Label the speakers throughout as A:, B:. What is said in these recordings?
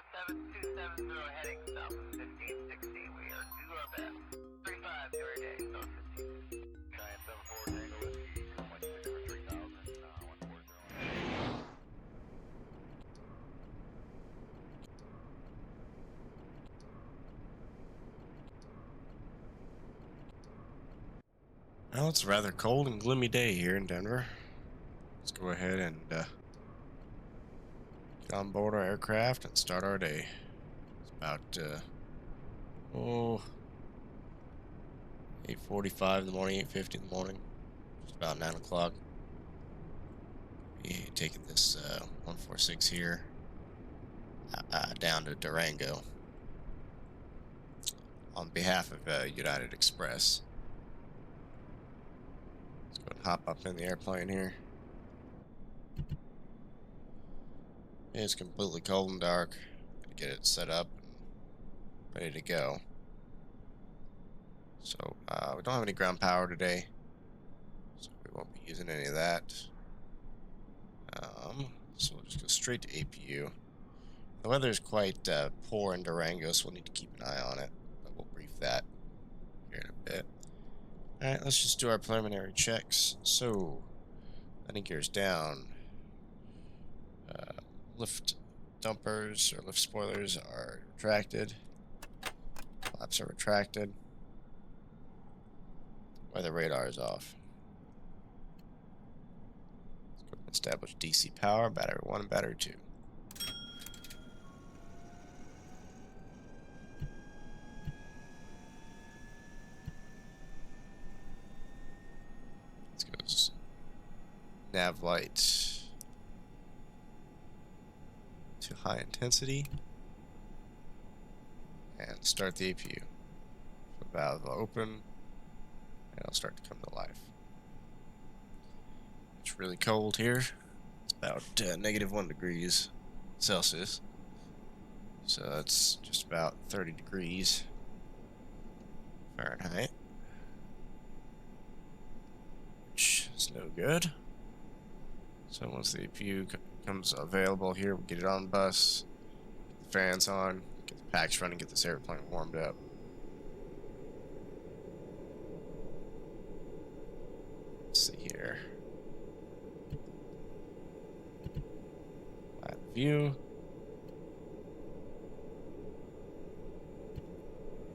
A: MSFS2020 heading south of 1560. We are do our best. 35 to our day, south 15. Giant 74 Tango Whiskey, 1.6 for 3000, 140.
B: Well, it's a rather cold and gloomy day here in Denver. Let's go ahead and get on board our aircraft and start our day. It's about 8:45 in the morning, 8:50 in the morning, just about 9 o'clock. Be taking this 146 here down to Durango on behalf of United Express. Let's go and hop up in the airplane here. It's completely cold and dark. Gotta get it set up and ready to go. So we don't have any ground power today, so we won't be using any of that. So we'll just go straight to APU. The weather is quite poor in Durango, so we'll need to keep an eye on it, but we'll brief that here in a bit. Alright, let's just do our preliminary checks. So, landing gears down. Lift dumpers or lift spoilers are retracted. Flaps are retracted. Weather radar is off. Let's go and establish DC power, battery 1 and battery 2. Let's go nav light to high intensity and start the APU. So valve will open and it'll start to come to life. It's really cold here. It's about -1 degrees Celsius. So that's just about 30 degrees Fahrenheit, which is no good. So once the APU comes available here, we'll get it on the bus, get the fans on, get the packs running, get this airplane warmed up. Let's see here. Live view.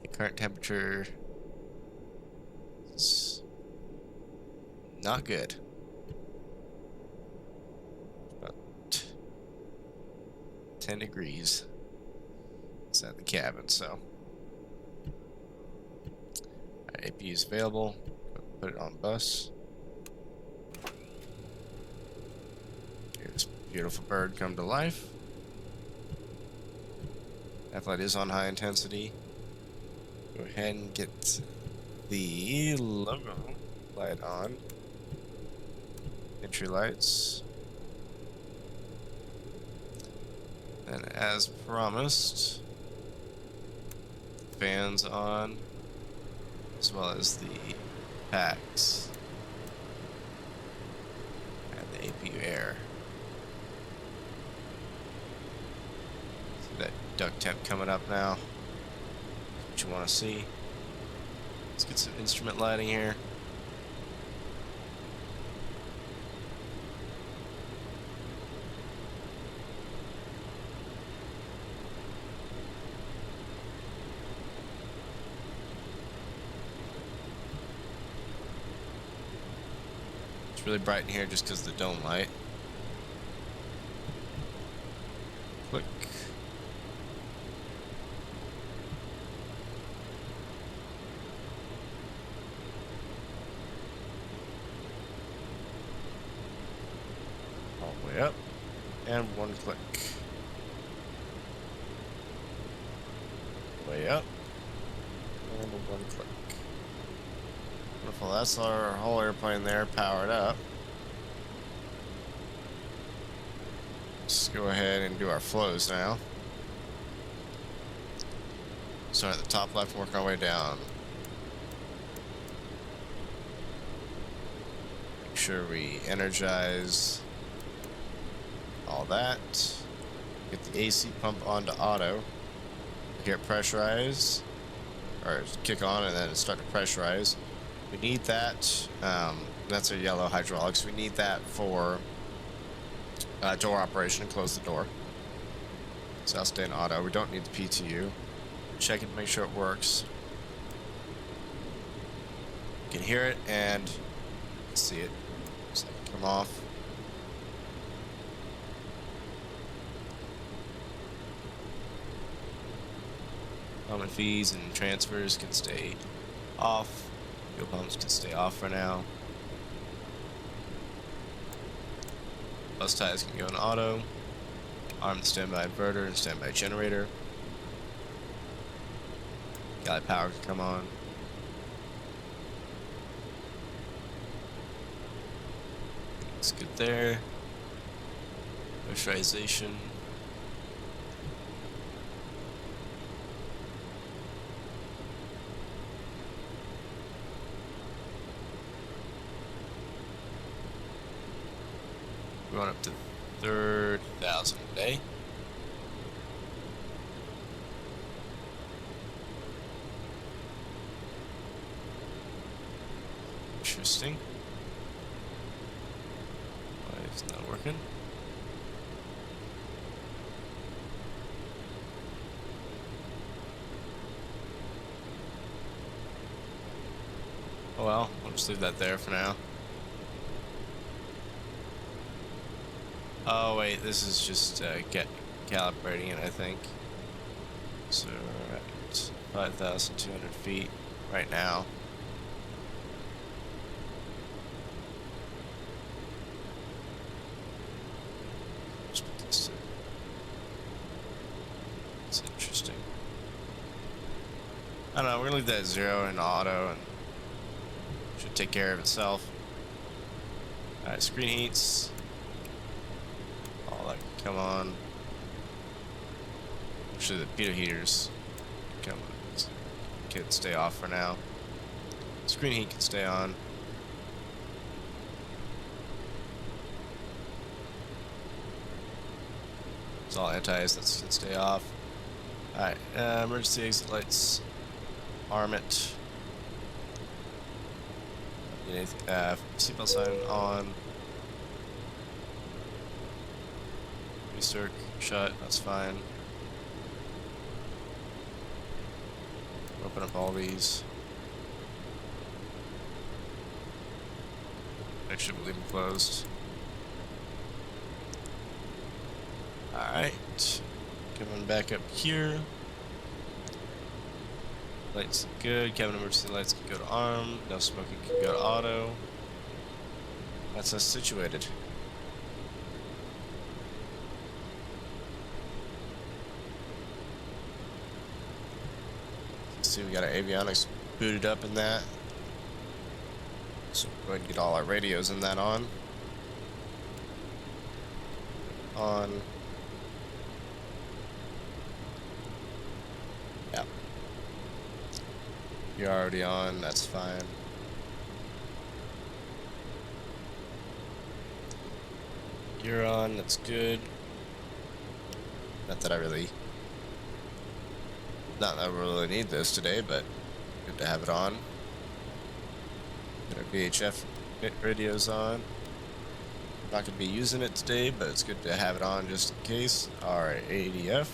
B: The current temperature is not good. About 10 degrees inside the cabin, so our APU is available. Put it on bus. Here's this beautiful bird come to life. F-light is on high intensity. Go ahead and get the logo light on. Entry lights. And as promised, fans on, as well as the packs and the APU air. See that duct temp coming up now. What you want to see. Let's get some instrument lighting here. It's really bright in here just because of the dome light. Click. All the way up. And one click. Way up. And one click. Wonderful, that's our whole airplane there powered up. Let's go ahead and do our flows now. Start at the top left, work our way down. Make sure we energize all that. Get the AC pump onto auto. Get it pressurize, or kick on, and then start to pressurize. We need that. That's our yellow hydraulics. We need that for door operation and close the door. So I'll stay in auto. We don't need the PTU. Check it to make sure it works. You can hear it and see it. So come off. Common fees and transfers can stay off. Fuel pumps can stay off for now. Bus ties can go in auto. Arm the standby inverter and standby generator. Galley power can come on. It's good there. Pressurization. We're going up to 30,000 a day. Interesting. Why is it not working? Oh well, I'll just leave that there for now. Oh wait, this is just calibrating it, I think. So we're at 5,200 feet right now. Just put this to. It's interesting. I don't know. We're gonna leave that 0 in auto, and should take care of itself. All right, screen heats. Come on. Actually, the pitot heaters can stay off for now. Screen heat can stay on. It's all antis that can stay off. Alright, emergency exit lights. Arm it. Seatbelt sign on. Circ shut, that's fine. Open up all these. Actually, leave them closed. Alright. Coming back up here. Lights good. Cabin emergency lights can go to arm. No smoking can go to auto. That's us situated. See, we got our avionics booted up in that. So we'll go ahead and get all our radios in that on. Yeah. You're already on, that's fine. You're on, that's good. Not that I really need this today, but good to have it on. Got our VHF radios on. Not going to be using it today, but it's good to have it on just in case. Alright, ADF. Like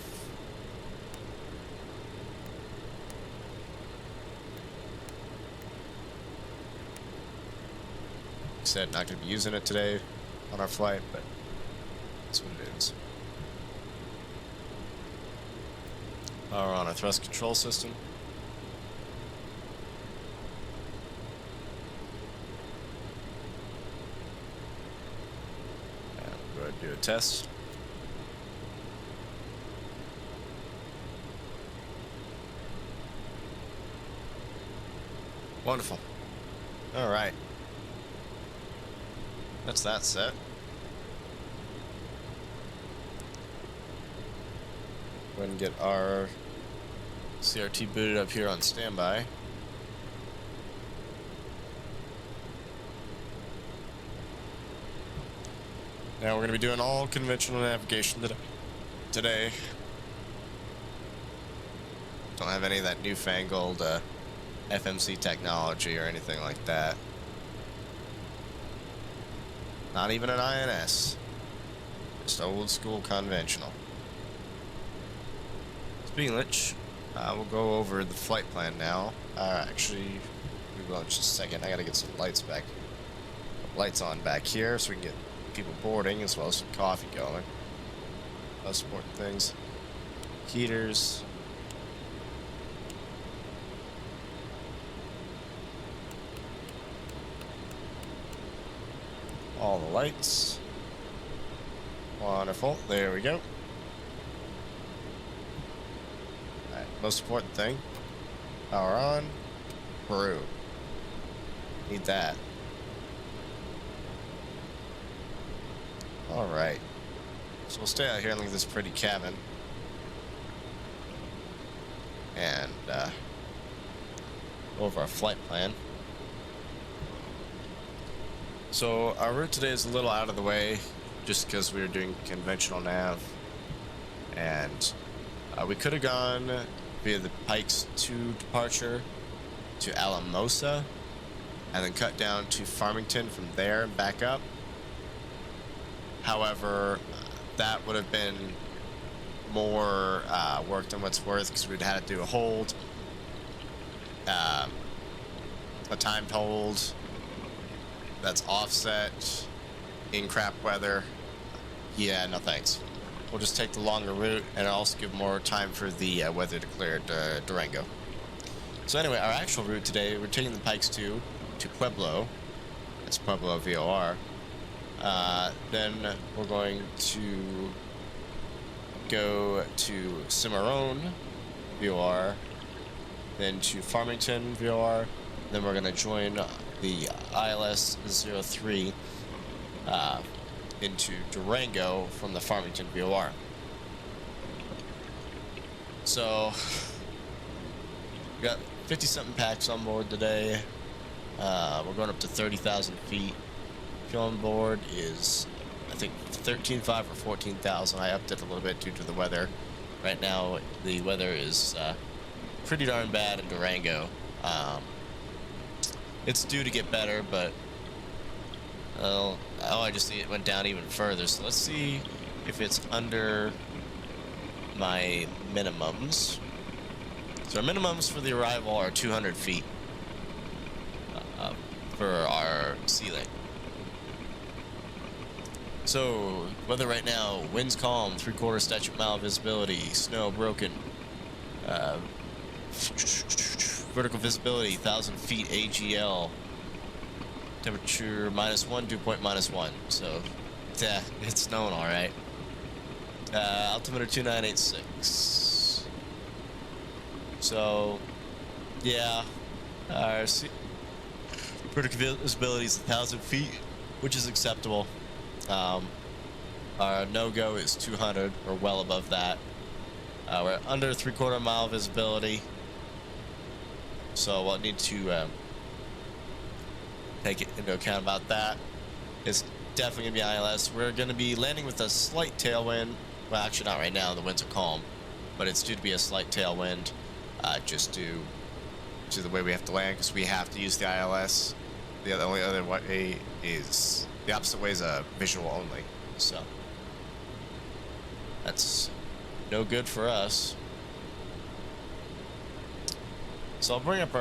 B: I said, not going to be using it today on our flight, but that's what it is. Power on our thrust control system. And we'll go ahead and do a test. Wonderful. All right. That's that set. Go ahead and get our CRT booted up here on standby. Now we're going to be doing all conventional navigation today. today. Don't have any of that newfangled FMC technology or anything like that. Not even an INS. Just old school conventional. Speaking of which, we'll go over the flight plan now. Actually, we will in just a second. I gotta get some lights on back here so we can get people boarding as well as some coffee going. Most important things. Heaters. All the lights. Wonderful. There we go. Alright, most important thing. Power on. Brew. Need that. Alright. So we'll stay out here and look at this pretty cabin. And go over our flight plan. So our route today is a little out of the way just because we were doing conventional nav. And we could have gone via the Pikes 2 departure to Alamosa and then cut down to Farmington from there and back up. However, that would have been more work than what's worth because we'd had to do a hold, a timed hold that's offset in crap weather. Yeah, no thanks. We'll just take the longer route and also give more time for the weather to clear at Durango. So anyway, our actual route today, we're taking the Pikes 2 to Pueblo. That's Pueblo VOR. Then we're going to go to Cimarron VOR, then to Farmington VOR, then we're going to join the ILS 03 into Durango from the Farmington VOR. So we got 50-something packs on board today. We're going up to 30,000 feet. Fuel on board is, I think, 13.5 or 14,000. I upped it a little bit due to the weather. Right now, the weather is pretty darn bad in Durango. It's due to get better, but I just see it went down even further. So let's see if it's under my minimums. So our minimums for the arrival are 200 feet for our ceiling. So weather right now: winds calm, 3/4 statute mile visibility, snow broken, vertical visibility 1,000 feet AGL, temperature -1, dew point -1. So yeah, it's snowing all right. Altimeter 2986. So yeah, our vertical visibility is 1,000 feet, which is acceptable. Our no-go is 200, or well above that. We're under 3/4 mile visibility, so we'll need to take it into account about that. It's definitely gonna be ILS. We're gonna be landing with a slight tailwind. Well, actually not right now, the winds are calm, but it's due to be a slight tailwind, just due to the way we have to land, because we have to use the ILS. The only other way is the opposite way is visual only, so that's no good for us. So I'll bring up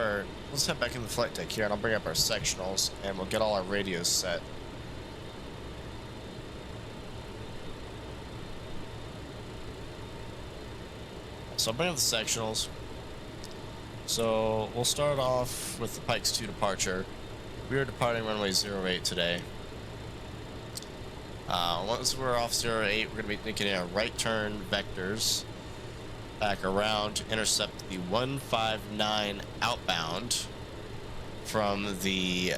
B: let's head back in the flight deck here, and I'll bring up our sectionals, and we'll get all our radios set. So I'll bring up the sectionals. So we'll start off with the Pikes 2 departure. We are departing runway 08 today. Once we're off 08, we're going to be making a right turn vectors back around to intercept the 159 outbound from the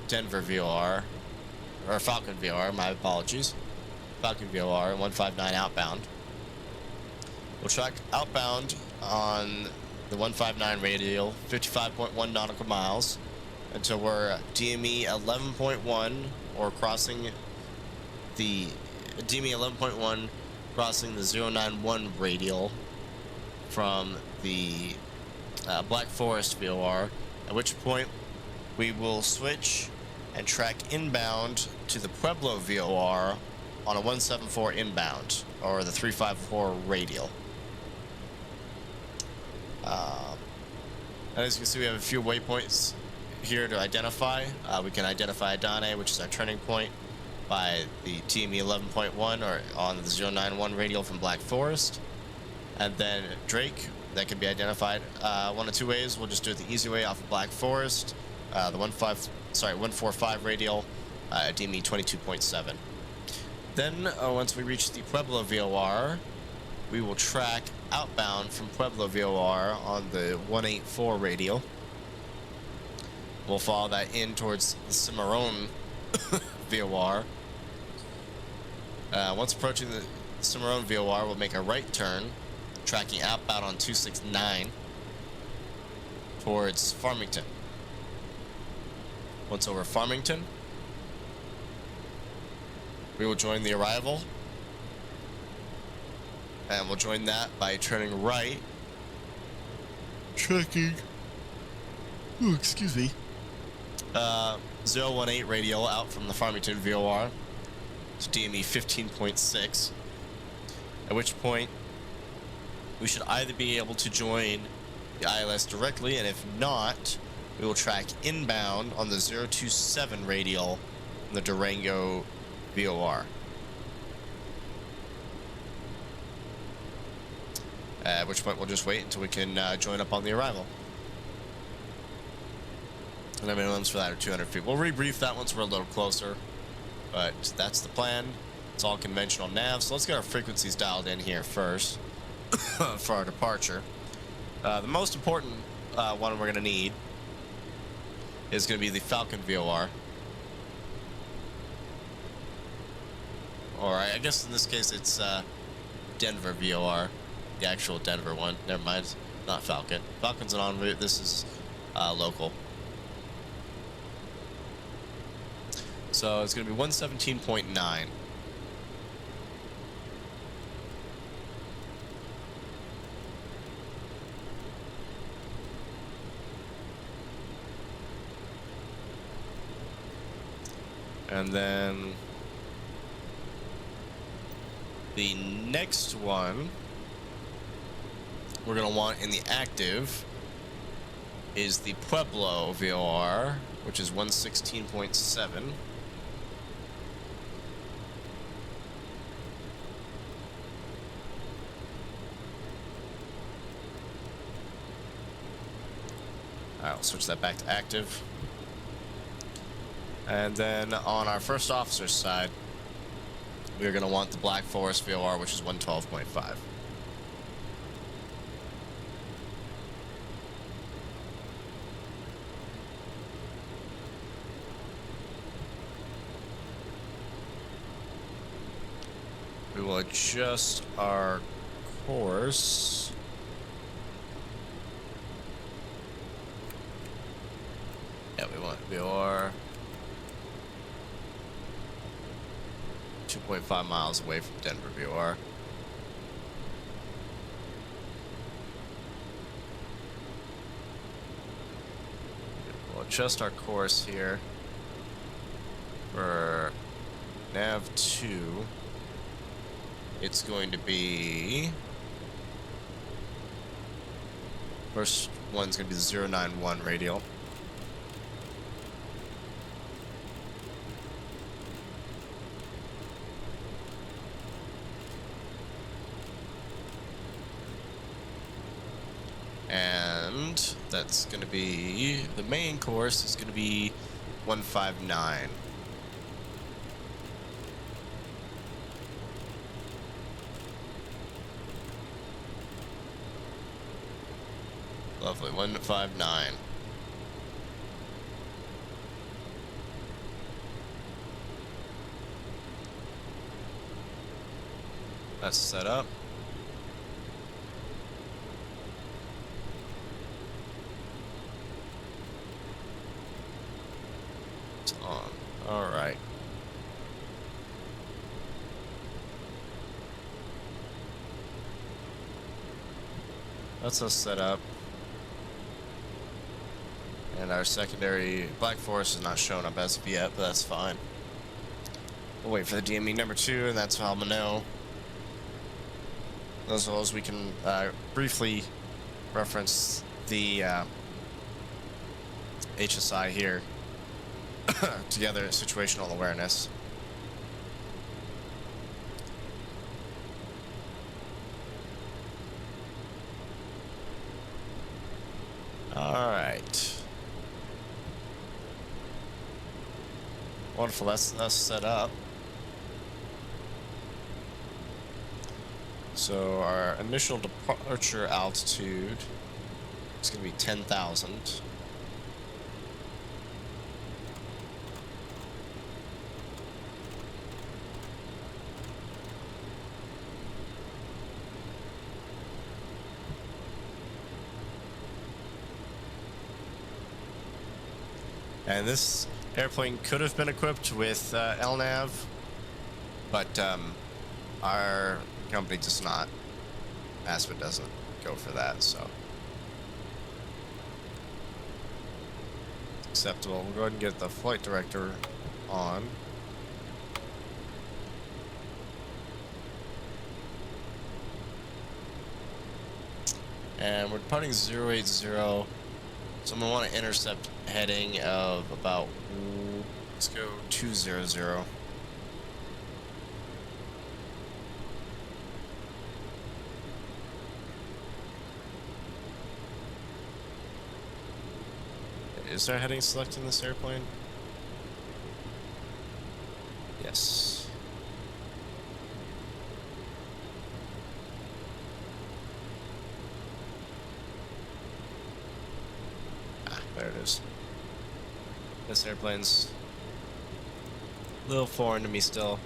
B: Denver VOR, or Falcon VOR, my apologies. Falcon VOR, 159 outbound. We'll track outbound on the 159 radial, 55.1 nautical miles, until we're DME 11.1 or crossing the DME 11.1 crossing the 091 radial from the Black Forest VOR, at which point we will switch and track inbound to the Pueblo VOR on a 174 inbound, or the 354 radial. As you can see, we have a few waypoints here to identify. We can identify Adane, which is our turning point, by the TME 11.1 or on the 091 radial from Black Forest. And then Drake, that can be identified one of two ways. We'll just do it the easy way off of Black Forest, the 145 radial, DME 22.7. Then once we reach the Pueblo VOR, we will track outbound from Pueblo VOR on the 184 radial. We'll follow that in towards the Cimarron VOR. Once approaching the Cimarron VOR, we'll make a right turn, tracking outbound on 269 towards Farmington. Once over Farmington, we will join the arrival, and we'll join that by turning right, tracking, excuse me, 018 radial out from the Farmington VOR to DME 15.6, at which point we should either be able to join the ILS directly, and if not, we will track inbound on the 027 radial from the Durango VOR. At which point we'll just wait until we can join up on the arrival. And the minimums for that are 200 feet. We'll rebrief that once we're a little closer, but that's the plan. It's all conventional nav, so let's get our frequencies dialed in here first for our departure. The most important one we're going to need is going to be the Falcon VOR. Or I guess in this case it's Denver VOR, the actual Denver one. Never mind, not Falcon. Falcon's an en route. This is local. So it's going to be 117.9. And then the next one we're going to want in the active is the Pueblo VOR, which is 116.7. Alright, we'll switch that back to active. And then on our first officer's side, we're going to want the Black Forest VOR, which is 112.5. We will adjust our course. Yeah, we want VOR 2.5 miles away from Denver VOR. We'll adjust our course here for nav 2. It's going to be, first one's going to be the 091 radial. And that's going to be, the main course is going to be 159. Lovely, 159. That's set up. It's on. All right. That's us set up. And our secondary Black Forest is not showing up as of yet, but that's fine. We'll wait for the DME number 2, and that's how I'm gonna know. As well as we can briefly reference the HSI here together, situational awareness. All right. Wonderful, that's set up. So our initial departure altitude is going to be 10,000. And this airplane could have been equipped with LNAV, but our company does not. Aspen doesn't go for that, so acceptable. We'll go ahead and get the flight director on. And we're departing 080, so I'm gonna want to intercept heading of about, let's go 200. Is there heading selected in this airplane? Yes. Ah, there it is. This airplane's a little foreign to me still.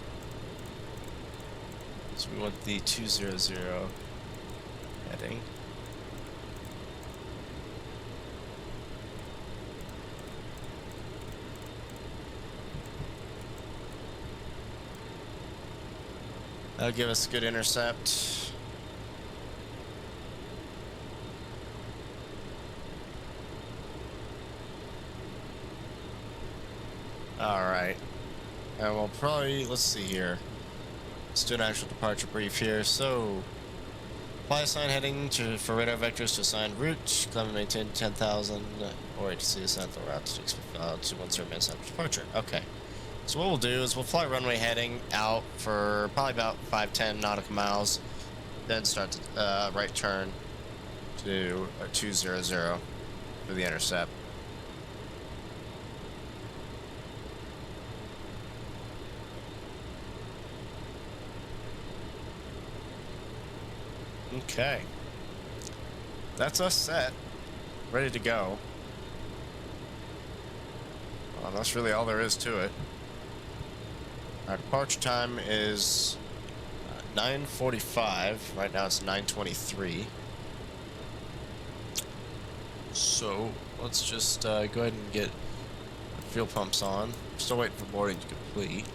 B: So we want the 200 heading. That'll give us a good intercept. Alright. And we'll probably, let's see here. Let's do an actual departure brief here. So, fly assign heading for radar vectors to assigned route. Climb and maintain 10,000 or ATC ascent the route to 210 minutes after departure. Okay. So what we'll do is we'll fly runway heading out for probably about 5-10 nautical miles, then start to right turn to 200 for the intercept. Okay. That's us set, ready to go. Well, that's really all there is to it. Our departure time is 9:45. Right now it's 9:23. So let's just go ahead and get fuel pumps on. Still waiting for boarding to complete.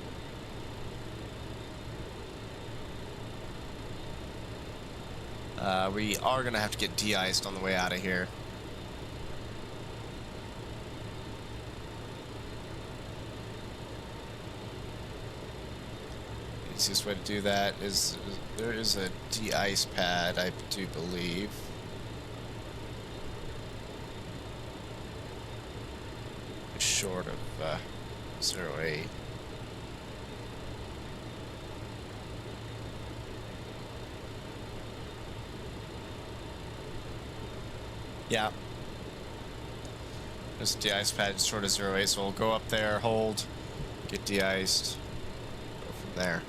B: We are going to have to get de-iced on the way out of here. The easiest way to do that is there is a de-ice pad, I do believe. Short of 08. Yeah. There's a de-ice pad short of 08, so we'll go up there, hold, get de-iced, go from there.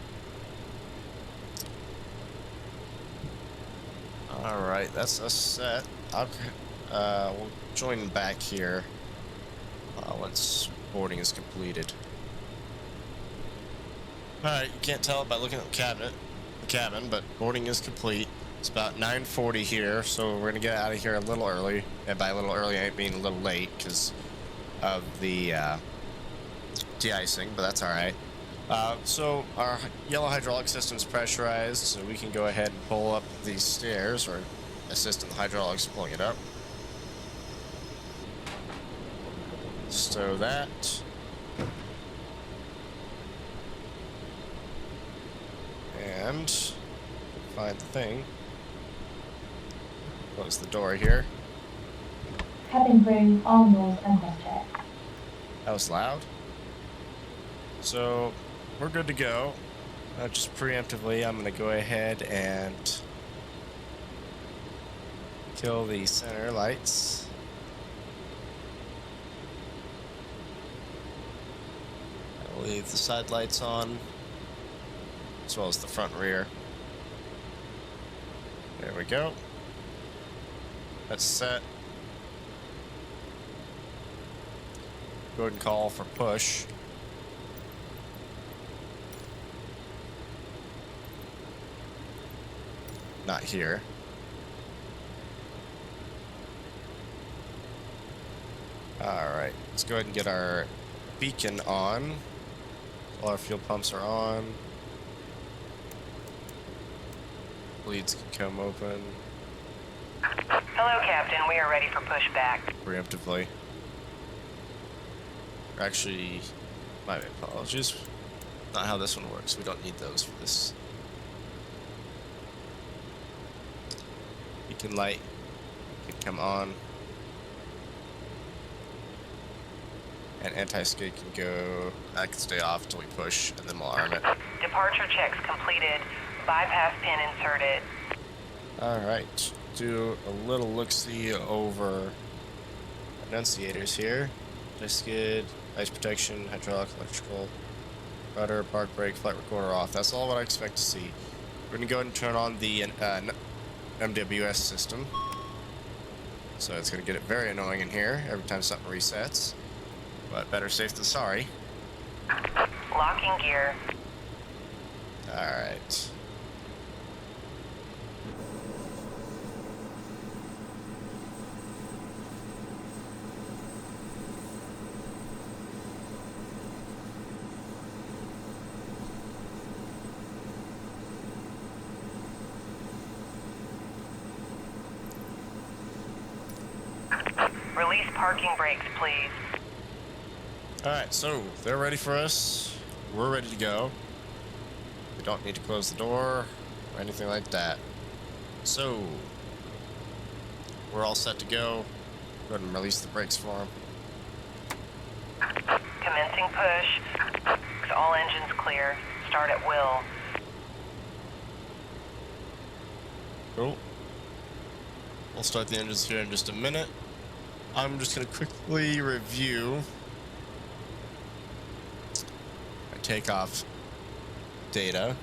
B: Alright, that's us set. We'll join back here once boarding is completed. Alright, you can't tell it by looking at the cabin, but boarding is complete. It's about 9:40 here, so we're gonna get out of here a little early. And by a little early, I mean a little late because of the de-icing, but that's alright. So our yellow hydraulic system's pressurized, so we can go ahead and pull up these stairs, or assist in the hydraulics, pulling it up. Stow that. And find the thing. Close the door here.
C: Cabin crew, all rules and cross-check.
B: That was loud. So we're good to go. Just preemptively, I'm going to go ahead and kill the center lights. I'll leave the side lights on, as well as the front and rear. There we go. That's set. Go ahead and call for push. Not here. Alright, let's go ahead and get our beacon on. All our fuel pumps are on. Bleeds can come open.
D: Hello, Captain. We are ready for pushback.
B: Preemptively. Actually, my apologies. Not how this one works. We don't need those for this. Beacon light can come on. And anti-skid can go. That can stay off until we push, and then we'll arm it.
D: Departure checks completed. Bypass pin inserted.
B: Alright. Do a little look-see over enunciators here. Anti-skid, ice protection, hydraulic, electrical, rudder, park brake, flight recorder off. That's all what I expect to see. We're going to go ahead and turn on the MWS system. So it's going to get it very annoying in here every time something resets. But better safe than sorry.
D: Locking gear.
B: Alright.
D: Release parking brakes, please.
B: Alright, so they're ready for us. We're ready to go. We don't need to close the door or anything like that. So, we're all set to go. Go ahead and release the brakes for them.
D: Commencing push. All engines clear. Start at will.
B: Cool. We'll start the engines here in just a minute. I'm just going to quickly review my takeoff data.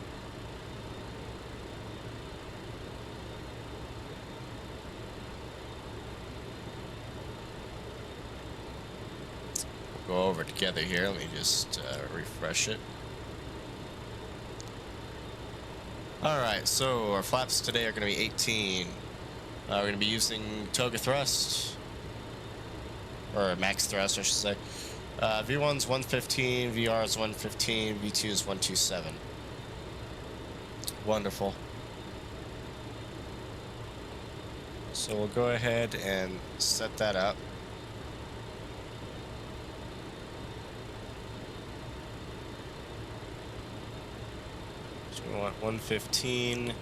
B: We'll go over together here. Let me just refresh it. Alright, so our flaps today are going to be 18. We're going to be using toga thrust. Or max thrust, I should say. V1's 115, VR's 115, V2's 127. Wonderful. So we'll go ahead and set that up. So we want 115.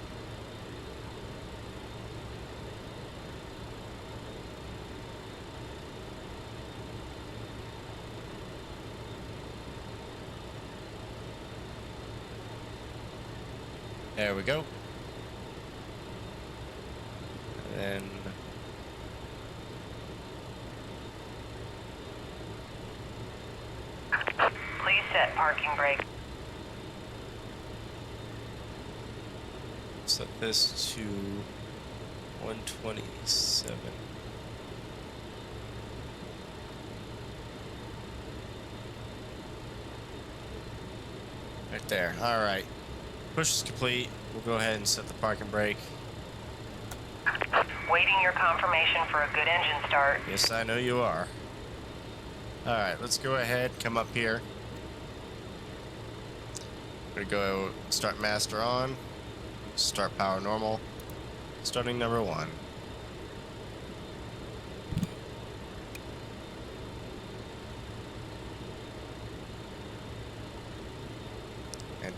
B: There we go. And then
D: Please set parking brake.
B: set this to 127. Right there. All right. Push is complete. We'll go ahead and set the parking brake.
D: Waiting your confirmation for a good engine start.
B: Yes, I know you are. All right, let's go ahead. Come up here. We're gonna go start master on. Start power normal. Starting number 1.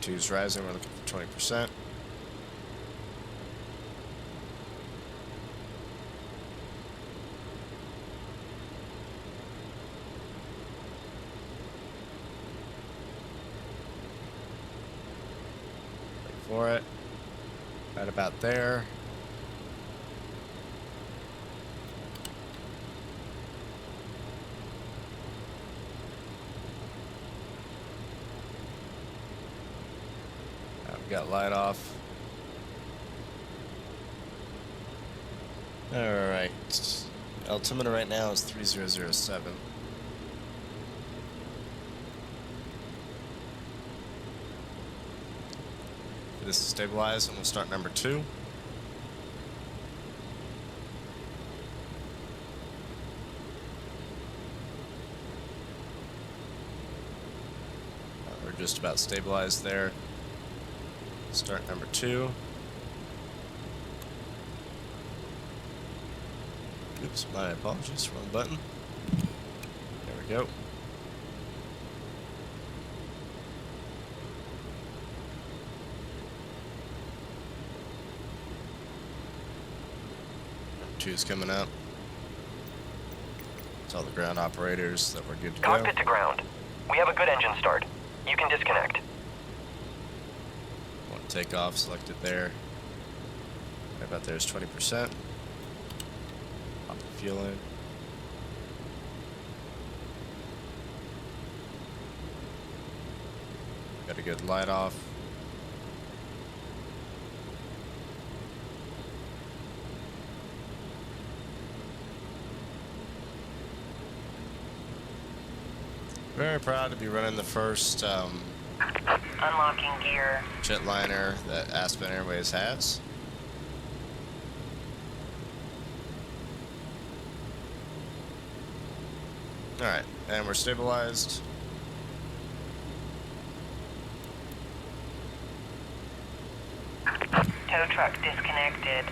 B: 2's rising. We're looking for 20%. Wait for it. Right about there. Got light off. Alright. Altimeter right now is 3007. This is stabilized, and we'll start number 2. We're just about stabilized there. Start number 2. Oops, my apologies, wrong button. There we go. Number 2's coming up. Tell the ground operators that we're good to go.
E: Cockpit to ground. We have a good engine start. You can disconnect.
B: Takeoff selected there. Right about there's 20%. Pop the fuel in. Got a good light off. Very proud to be running the first
D: Unlocking gear.
B: jetliner that Aspen Airways has. Alright, and we're stabilized.
D: Tow truck disconnected.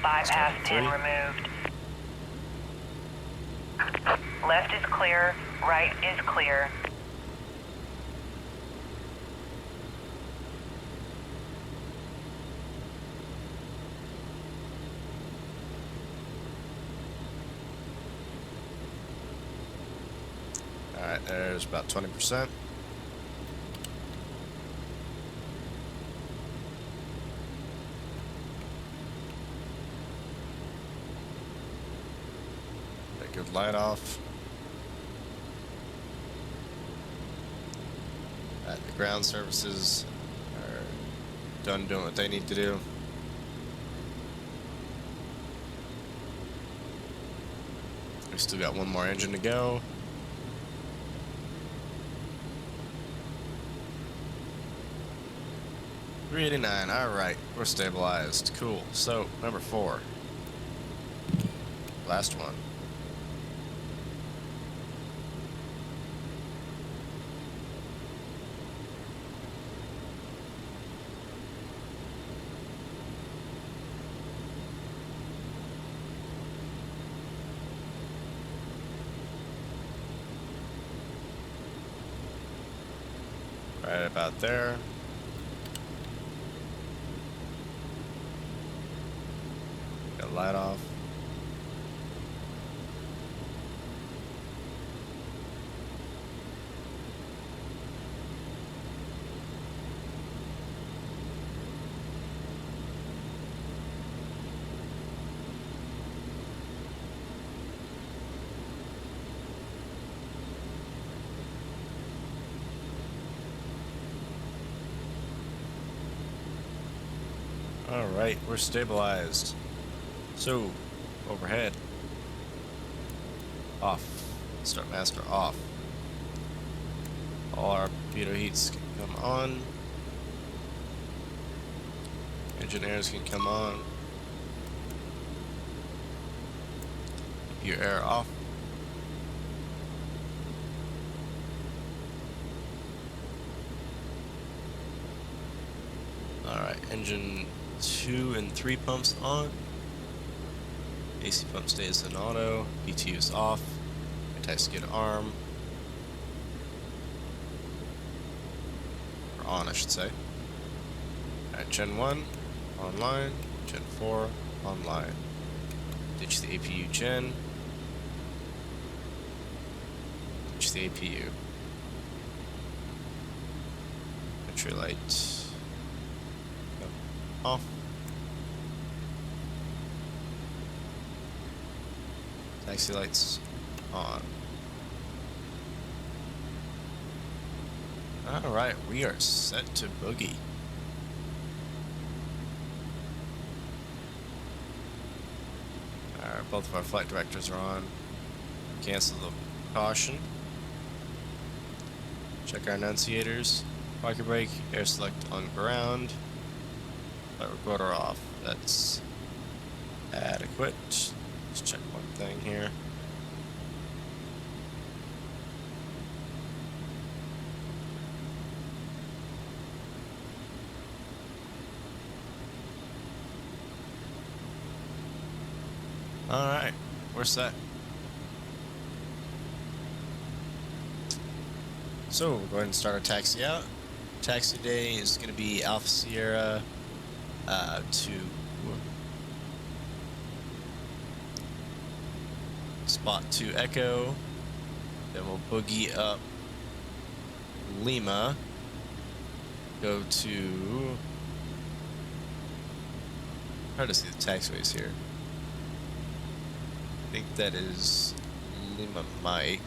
D: Bypass
B: Start
D: pin
B: three.
D: removed. Left is clear. Right is clear.
B: Alright, there's about 20%. Got a good light off. The ground services are done doing what they need to do. We still got one more engine to go. $389. All right, we're stabilized. Cool. So number 4, last one. Right about there. Got light off. All right, we're stabilized. So, overhead. Off. Start master off. All our pitot heats can come on. Engineers can come on. Keep your air off. Alright, engine 2 and 3 pumps on. AC pump stays in auto. PTU is off. Anti-skid arm. Or on, I should say. Alright, Gen 1, online. Gen 4, online. Ditch the APU gen. Ditch the APU. Entry light. Off. Taxi lights on. Alright, we are set to boogie. Alright, both of our flight directors are on. Cancel the caution. Check our annunciators. Parking brake, air select on ground. Flight recorder off. That's adequate. Let's check one thing here. Alright, we're set. So, we'll go ahead and start our taxi out. Taxi day is going to be Alpha Sierra to Spot 2 Echo. Then we'll boogie up Lima. Go to... Hard to see the taxiways here. I think that is Lima Mike.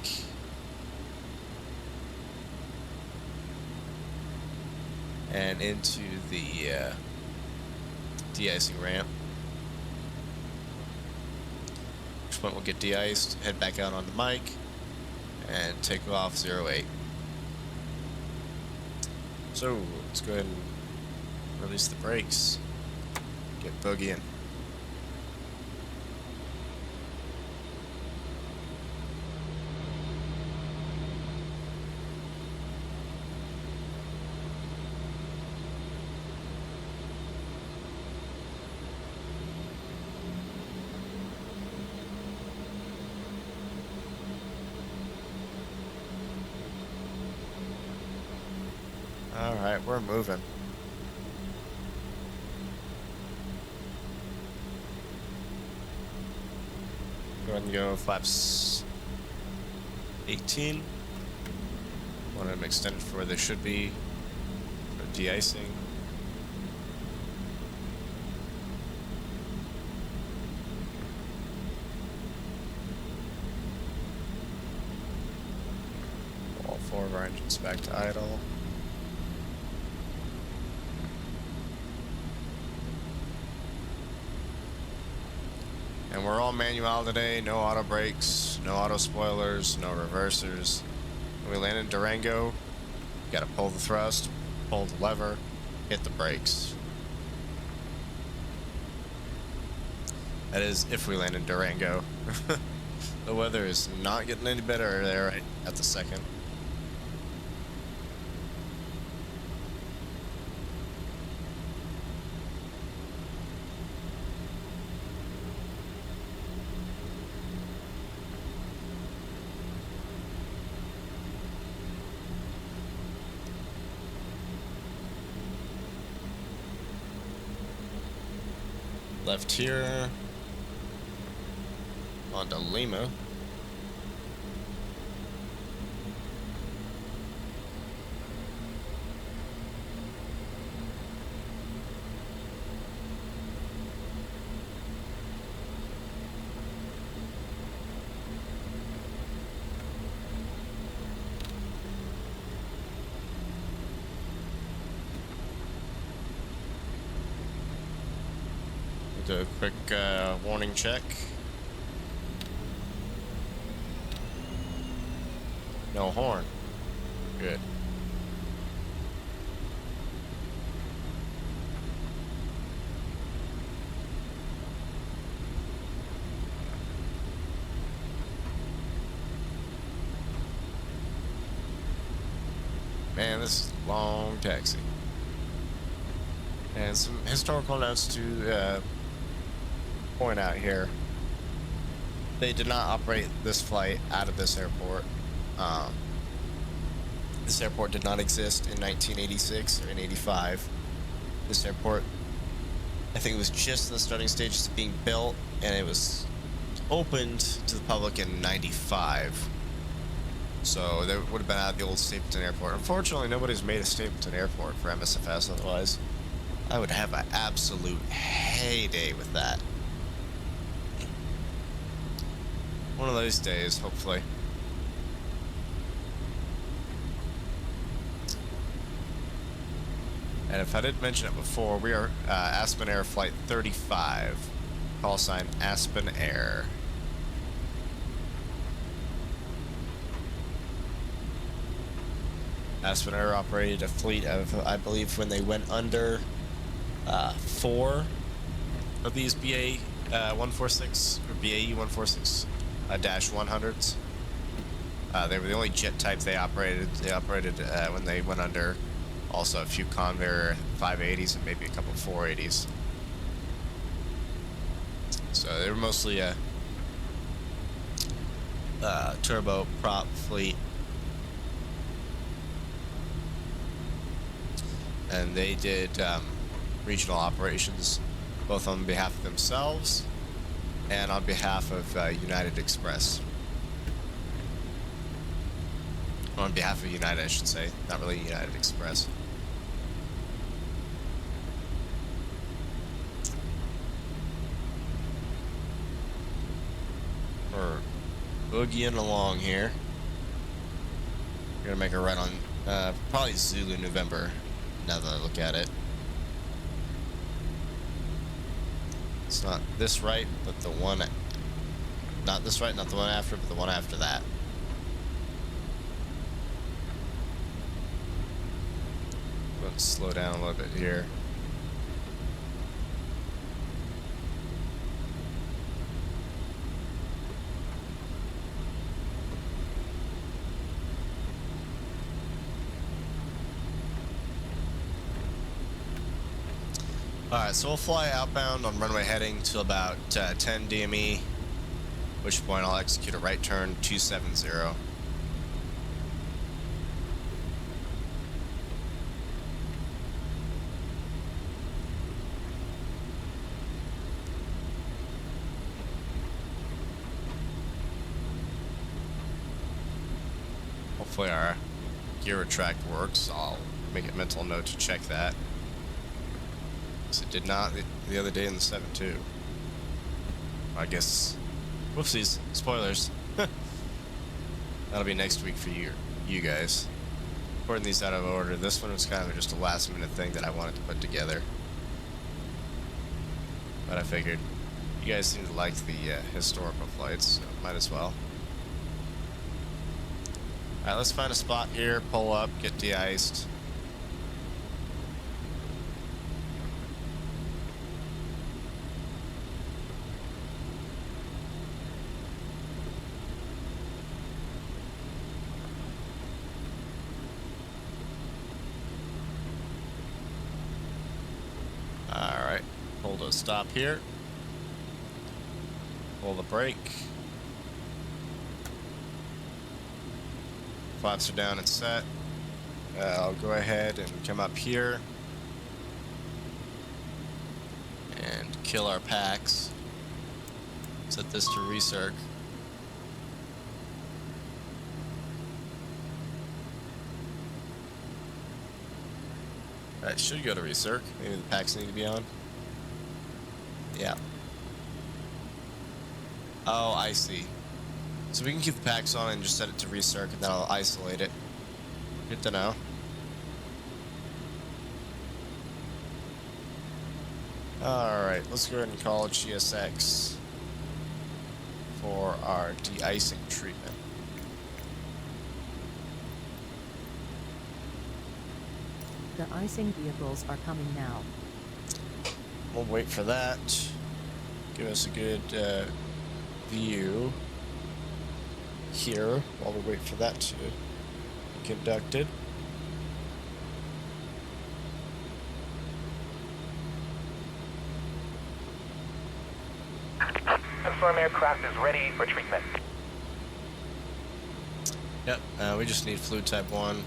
B: And into the de-icing ramp. Which point we'll get de-iced, head back out on the mic, and take off 08. So let's go ahead and release the brakes. Get boogieing. Alright, we're moving. Go ahead and go flaps 18. Want them extended for where they should be for de-icing. All four of our engines back to idle. And we're all manual today, no auto brakes, no auto spoilers, no reversers. When we land in Durango, you gotta pull the thrust, pull the lever, hit the brakes. That is if we land in Durango. The weather is not getting any better there right at the second. Left here, onto Lima. Do a quick warning check. No horn. Good. Man, this is a long taxi. And some historical notes to point out here. They did not operate this flight out of this airport. This airport did not exist in 1986 or in 85. This airport, I think it was just in the starting stages of being built, and it was opened to the public in '95. So they would have been out of the old Stapleton Airport. Unfortunately, nobody's made a Stapleton Airport for MSFS, otherwise I would have an absolute heyday with that. One of those days, hopefully. And if I didn't mention it before, we are Aspen Air Flight 35. Call sign Aspen Air. Aspen Air operated a fleet of, I believe, when they went under, 4 of these BAE 146 or BAE 146 -100s. They were the only jet type they operated. They operated when they went under. Also, a few Convair 580s and maybe a couple 480s. So they were mostly a turbo prop fleet. And they did regional operations both on behalf of themselves and on behalf of United Express. On behalf of United, I should say, not really United Express. We're boogieing along here. We're gonna make a run on probably Zulu November, now that I look at it. It's not this right, but the one, not this right, not the one after, but the one after that. Let's slow down a little bit here. Alright, so we'll fly outbound on runway heading to about 10 DME, which point I'll execute a right turn 270. Hopefully our gear retract works. I'll make a mental note to check that. It did not the other day in the 7.2. I guess, whoopsies, spoilers. That'll be next week for you guys. Putting these out of order. This one was kind of just a last minute thing that I wanted to put together. But I figured you guys seem to like the historical flights, so might as well. Alright, let's find a spot here, pull up, get de-iced. Alright, hold a stop here. Pull the brake. Flaps are down and set. I'll go ahead and come up here and kill our packs. Set this to recirc. Alright, should go to recirc. Maybe the packs need to be on. Yeah. Oh, I see. So we can keep the packs on and just set it to recirc, and then I'll isolate it. Good to know. Alright, let's go ahead and call GSX for our de-icing treatment.
F: The icing vehicles are coming now.
B: We'll wait for that. Give us a good view here while we wait for that to be conducted.
E: Confirm aircraft is ready for treatment.
B: Yep, we just need fluid type 1.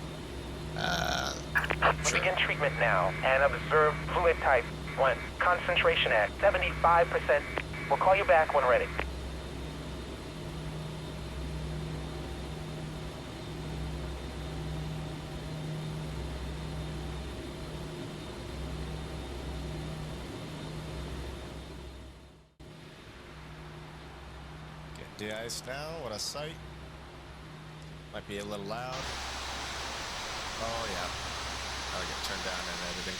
B: Sure.
E: Begin treatment now and observe fluid type 1. Concentration at 75%. We'll call you back when ready.
B: Get de-iced now. What a sight. Might be a little loud. Oh yeah. I'll get turned down in editing.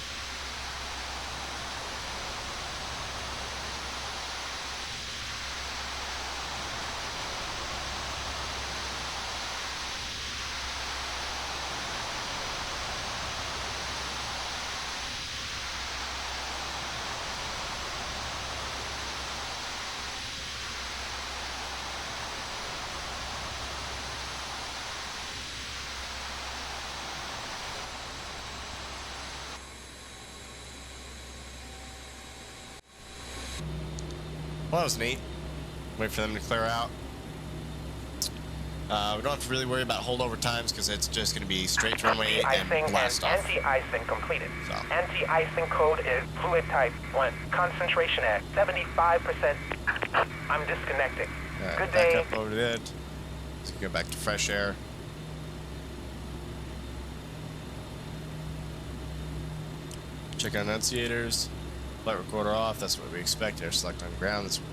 B: Well, that was neat. Wait for them to clear out. We don't have to really worry about holdover times because it's just going to be straight to runway and blast off.
E: Anti-icing completed.
B: So.
E: Anti-icing code is fluid type 1. Concentration at 75%. I'm disconnecting.
B: Right,
E: Good
B: back
E: day.
B: up overhead. So go back to fresh air. Check on enunciators. Flight recorder off. That's what we expect. Air select on ground. That's what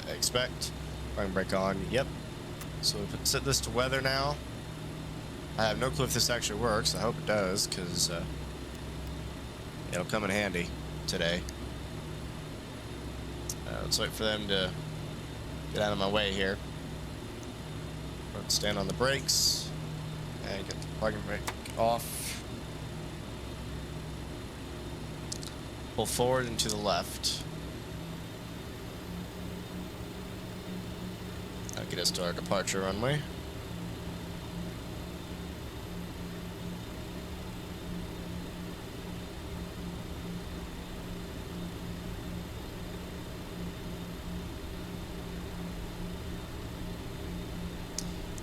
B: we expect. Flying brake on. Yep. So we set this to weather now. I have no clue if this actually works. I hope it does, because it'll come in handy today. Let's wait for them to get out of my way here. Stand on the brakes and get the plug and brake off. Pull forward and to the left. That'll get us to our departure runway.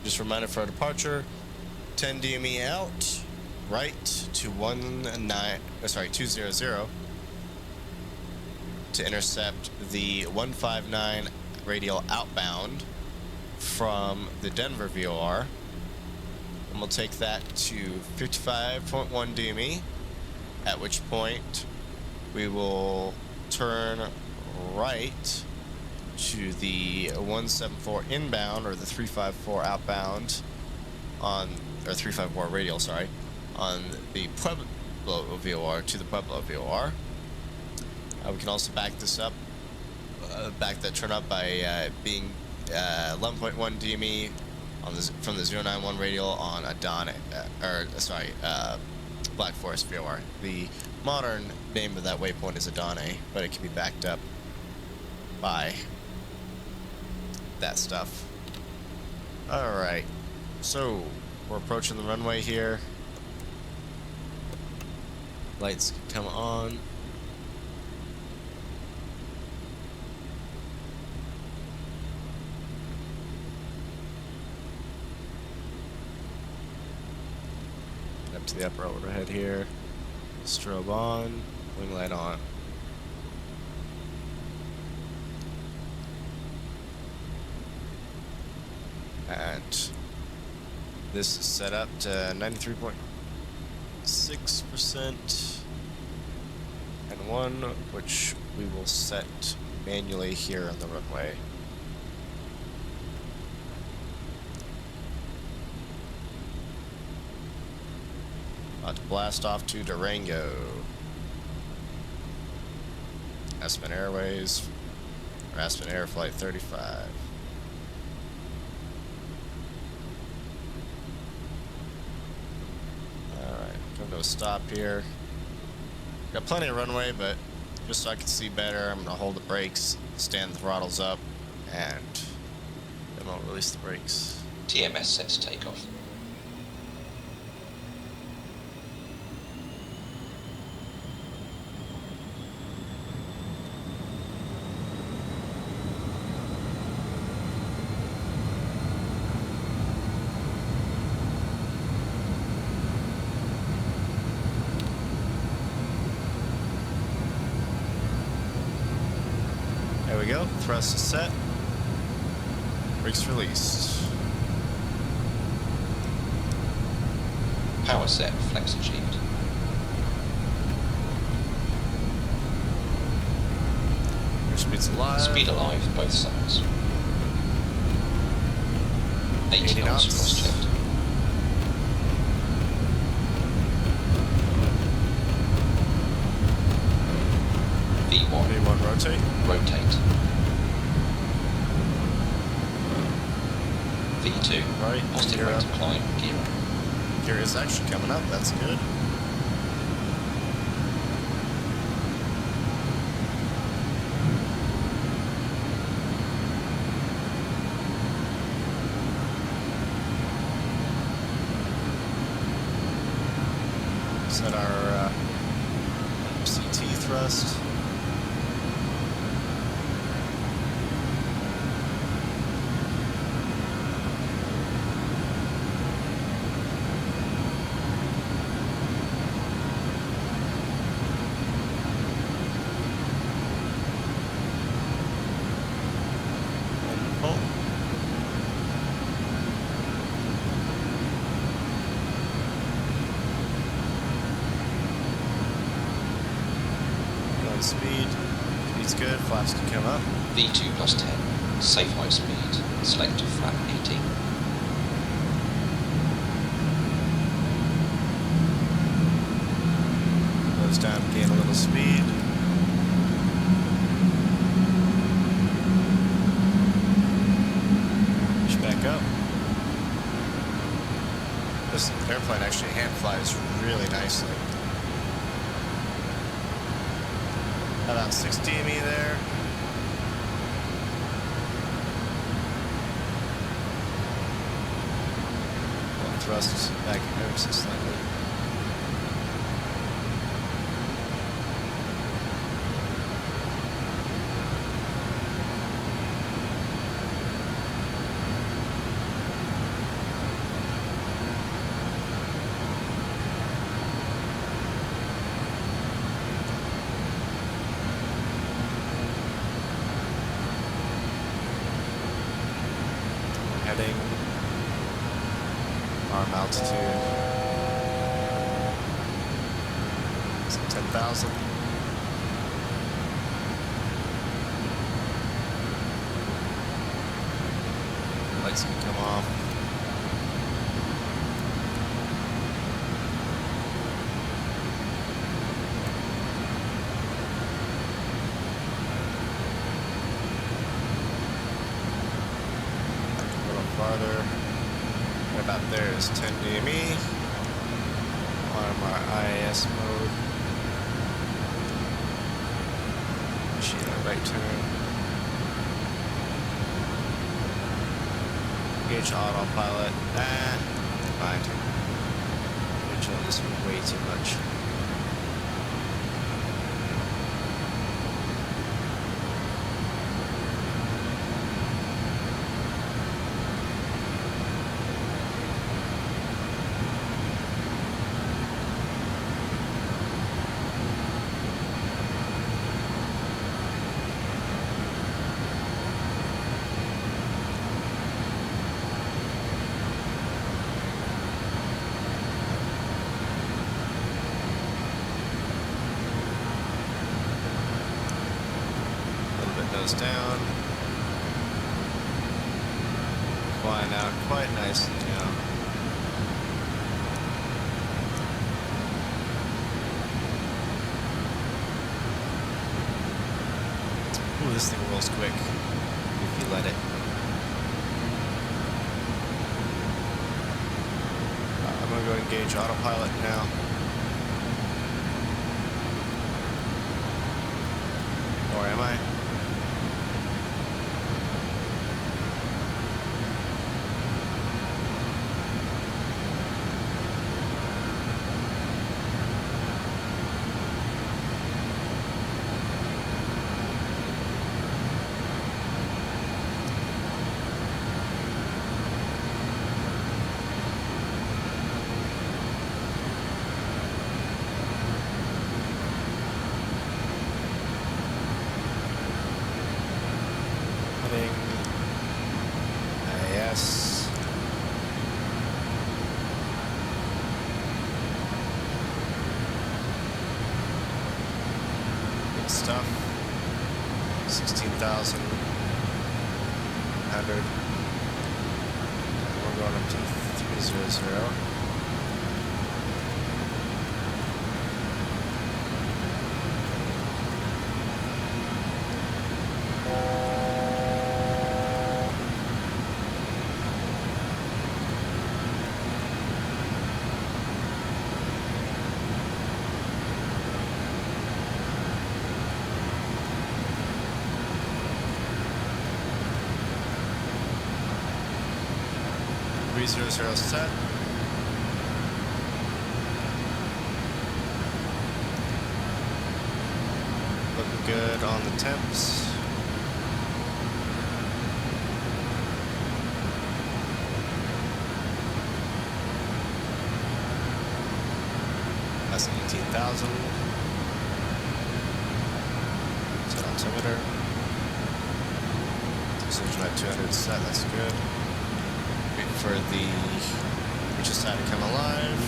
B: Just a reminder for our departure, 10 DME out, right to 200 to intercept the 159 radial outbound from the Denver VOR. And we'll take that to 55.1 DME, at which point we will turn right to the 174 inbound, or the 354 outbound on, or 354 radial, sorry, on the Pueblo VOR to the Pueblo VOR. We can also back this up, back that turn up by being 11.1 DME on the, from the 091 radial on Adane, Black Forest VOR. The modern name of that waypoint is Adane, but it can be backed up by that stuff. Alright, so we're approaching the runway here. Lights come on. Up to the upper overhead here. Strobe on, wing light on. And this is set up to 93.6% and 1, which we will set manually here on the runway. About to blast off to Durango. Aspen Airways, or Aspen Air Flight 35. Come to a stop here. Got plenty of runway, but just so I can see better, I'm gonna hold the brakes, stand the throttles up, and then I'll release the brakes.
G: TMS set to take off.
B: There we go. Thrust is set. Brakes released.
G: Power set, flex achieved.
B: Airspeed's alive.
G: Speed alive, both sides. 80 knots, cross-checked. V1.
B: V1 rotate.
G: Rotate. V2.
B: Right.
G: Positive
B: Gear
G: rate
B: up.
G: of climb, gear up.
B: Gear is actually coming up. That's good. Set our CT thrust. And pull. Going speed. Speed's good. Flaps can come up.
G: V2 plus 10. Safe high speed. Select flap 18.
B: Goes down, gain a little speed. Push back up. This airplane actually hand flies really nicely. About 6 DME there. Well, thrust back ever so slightly. Heading arm altitude. Is it 10,000? Lights can come off. Farther. Right about there is 10 DME. On our IAS mode. Machine a right turn. Gauge autopilot. Fine. Originally this was way too much. Nose down. Flying out quite nicely now. Ooh, this thing rolls quick if you let it. I'm gonna go engage autopilot now. Or am I? 16,100. We're going up to 300. Set. Looking good on the temps. That's 18,000. Set altimeter. Precision at 200 set, that's good. For the we just had to come alive.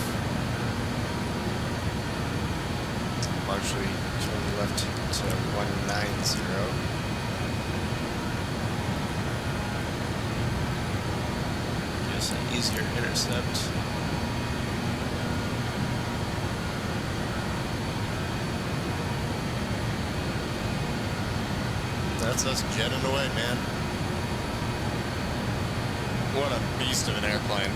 B: Largely turn left to 190. Just an easier intercept. That's us jetting away, man. What a beast of an airplane.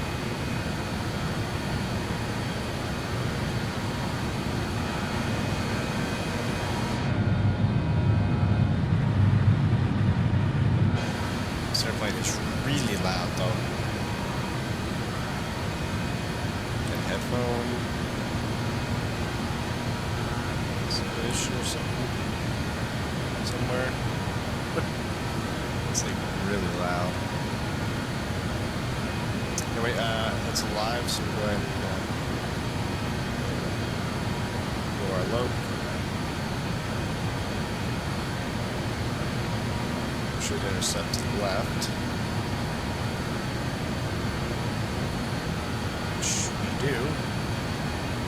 B: This airplane is really loud though. And headphone. Fish or something. Somewhere. It's like really loud. Anyway, it's alive, so we're going go our low. Should intercept to the left. Which we do.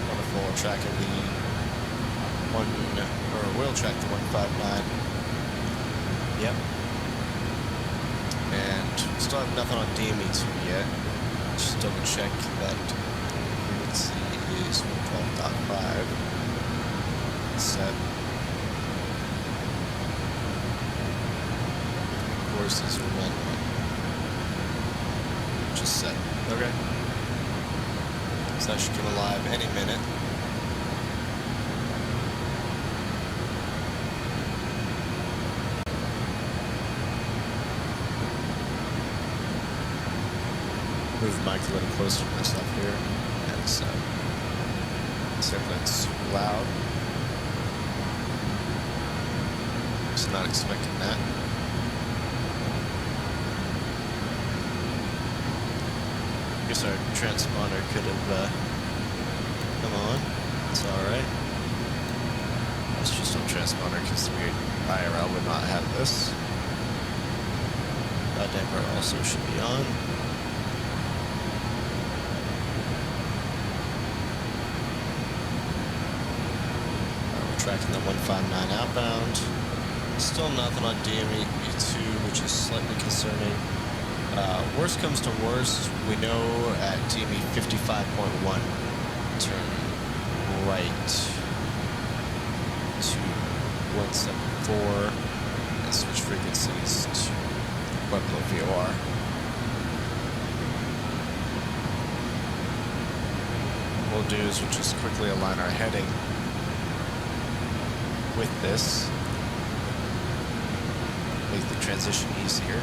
B: Wonderful, tracking the we'll track the 159. Yep. And still have nothing on DME2 yet. Just double check that frequency is 112.5 set. Course is 1. Just set. Okay. So that should come alive any minute. Move the mic a little closer to myself here. And so it's super loud. Just not expecting that. I guess our transponder could have come on. It's alright. It's just on transponder because the IRL would not have this. Damper also should be on. Tracking the 159 outbound. Still nothing on DME2, which is slightly concerning. Worst comes to worst, we know at DME 55.1, turn right to 174 and switch frequencies to Pueblo VOR. What we'll do is we'll just quickly align our heading with this, make the transition easier.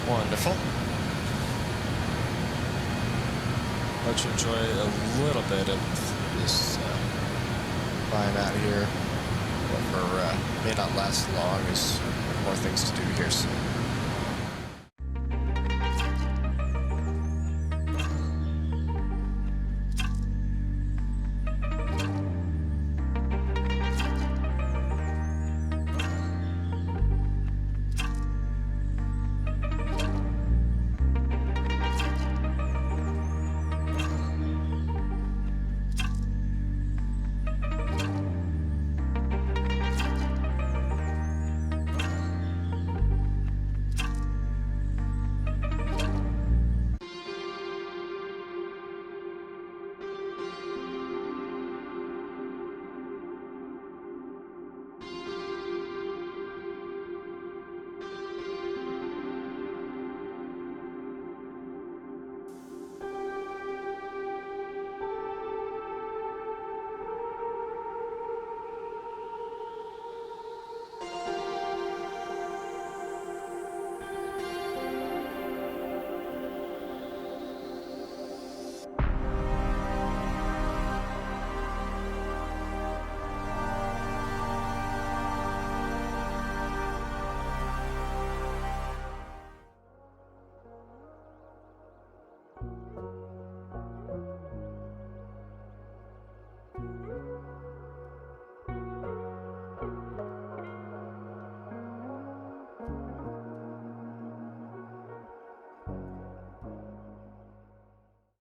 B: Wonderful. Let you enjoy a little bit of this flying out here. However, may not last long as more things to do here soon.